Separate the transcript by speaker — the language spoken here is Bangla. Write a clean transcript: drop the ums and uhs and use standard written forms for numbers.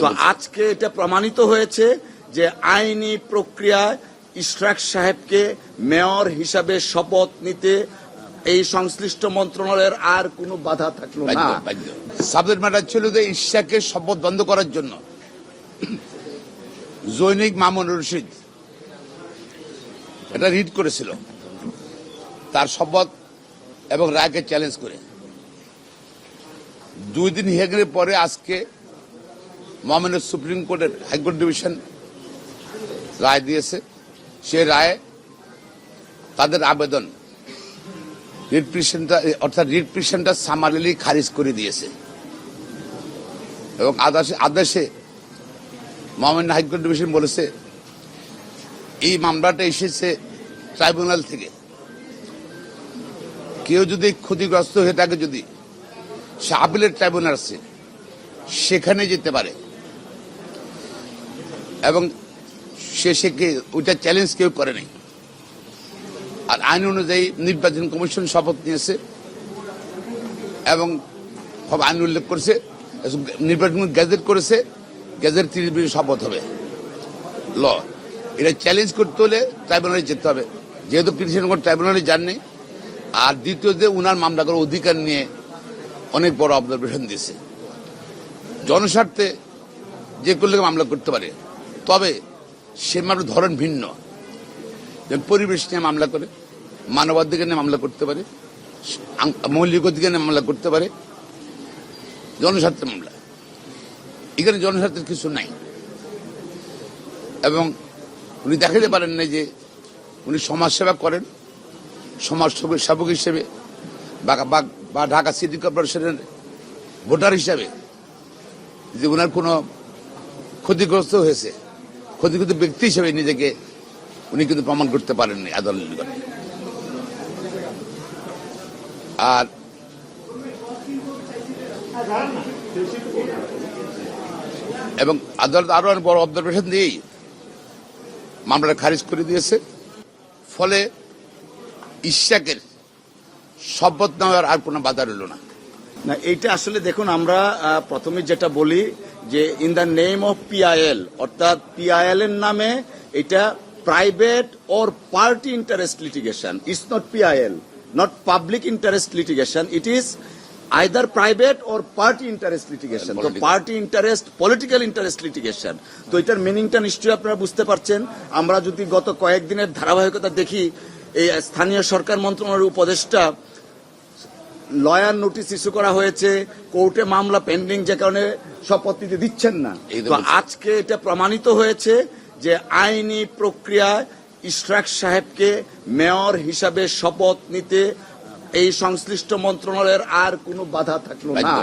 Speaker 1: তো আজকে এটা প্রমাণিত হয়েছে যে আইনি প্রক্রিয়ায় ইশরাক সাহেবকে মেয়র হিসাবে শপথ নিতে এই সংশ্লিষ্ট মন্ত্রণালয়ের আর কোনো বাধা থাকলো না।
Speaker 2: সাবজেক্ট ম্যাটার ছিল যে ইশরাকের শপথ বন্ধ করার জন্য জৈনিক মামুন রশিদ এটা রিড করেছিল তার শপথ এবং রায়কে চ্যালেঞ্জ করে। 2 দিন হিয়ারিংয়ের পরে আজকে মহামান্য সুপ্রিম কোর্টের হাইকোর্ট ডিভিশন রায় দিয়েছে। সে রায়ে তাদের আবেদন রিট পিটিশনটা সামারিলি খারিজ করে দিয়েছে এবং আদেশে মহামান্য হাইকোর্ট ডিভিশন বলেছে এই মামলাটা এসেছে ট্রাইব্যুনাল থেকে। কেউ যদি ক্ষতিগ্রস্ত হয়ে থাকে, যদি সে আপিলের ট্রাইব্যুনাল আছে সেখানে যেতে পারে এবং সে ওইটা চ্যালেঞ্জ কেউ করে নাই। আর আইন অনুযায়ী নির্বাচন কমিশন শপথ নিয়েছে এবং আইন উল্লেখ করেছে, নির্বাচন গ্যাজেট করেছে, গ্যাজেট 30 দিন শপথ হবে ল। এটা চ্যালেঞ্জ করতে হলে ট্রাইব্যুনালে যেতে হবে, যেহেতু পিটিশন কোর্ট ট্রাইব্যুনালে যাননি। আর দ্বিতীয় যে উনার মামলা করার অধিকার নিয়ে অনেক বড় অবজারভেশন দিয়েছে। জনস্বার্থে যে করলে মামলা করতে পারে, তবে সে মামলার ধরন ভিন্ন। পরিবেশ নিয়ে মামলা করে, মানবাধিকার নিয়ে মামলা করতে পারে, মৌলিক অধিকার নিয়ে মামলা করতে পারে, জনস্বার্থের মামলা। এখানে জনস্বার্থের কিছু নাই এবং উনি দেখাতে পারেন না যে উনি সমাজসেবা করেন, সমাজ সেবক হিসেবে বা ঢাকা সিটি কর্পোরেশনের ভোটার হিসাবে যে উনার কোনো ক্ষতিগ্রস্ত হয়েছে, ক্ষতিগ্রস্ত ব্যক্তি হিসেবে নিজেকে উনি কিন্তু প্রমাণ করতে পারেননি আদালত নিকটে। আর এবং আদালত আরো বড় অবজারভেশন দিয়েই মামলাটা খারিজ করে দিয়েছে। ফলে ইশরাকের শপথ নেওয়ার আর কোনো বাধা রইল না।
Speaker 1: না, এইটা আসলে দেখুন, আমরা প্রথমে যেটা বলি যে in the name of PIL, অর্থাৎ পিআইএল এর নামে এটা private or party interest litigation. It's not PIL, not public interest litigation, it is either private or party interest litigation. তো party interest, political interest litigation. তো এটার মিনিংটা নিশ্চয়ই আপনারা বুঝতে পারছেন। আমরা যদি গত কয়েকদিনের ধারাবাহিকতা দেখি, এই স্থানীয় সরকার মন্ত্রণালয়ের উপদেষ্টা লয়ার নোটিশ ইস্যু করা হয়েছে, কোর্টে মামলা পেন্ডিং, যে কারণে শপথ নিতে দিচ্ছেন না। তো আজকে এটা প্রমাণিত হয়েছে যে আইনি প্রক্রিয়ায় ইশরাক সাহেবকে মেয়র হিসাবে শপথ নিতে এই সংশ্লিষ্ট মন্ত্রণালয়ের আর কোনো বাধা থাকলো না।